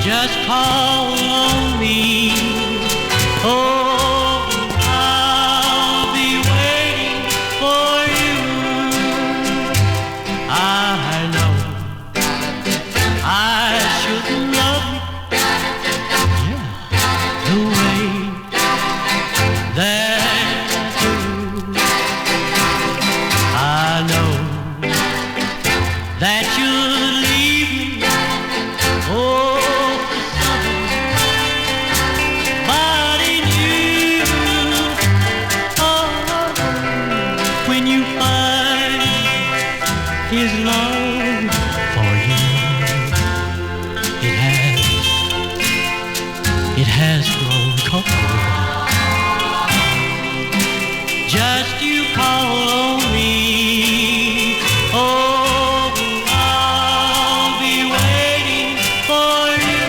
just call on me. Oh, I'll be waiting for you. I know I shouldn't love you, yeah, the way that I do. I know that you'd leave me, oh, for somebody new. Oh, when you find his love for you, it has grown cold. Just you call on me. Oh, I'll be waiting for you.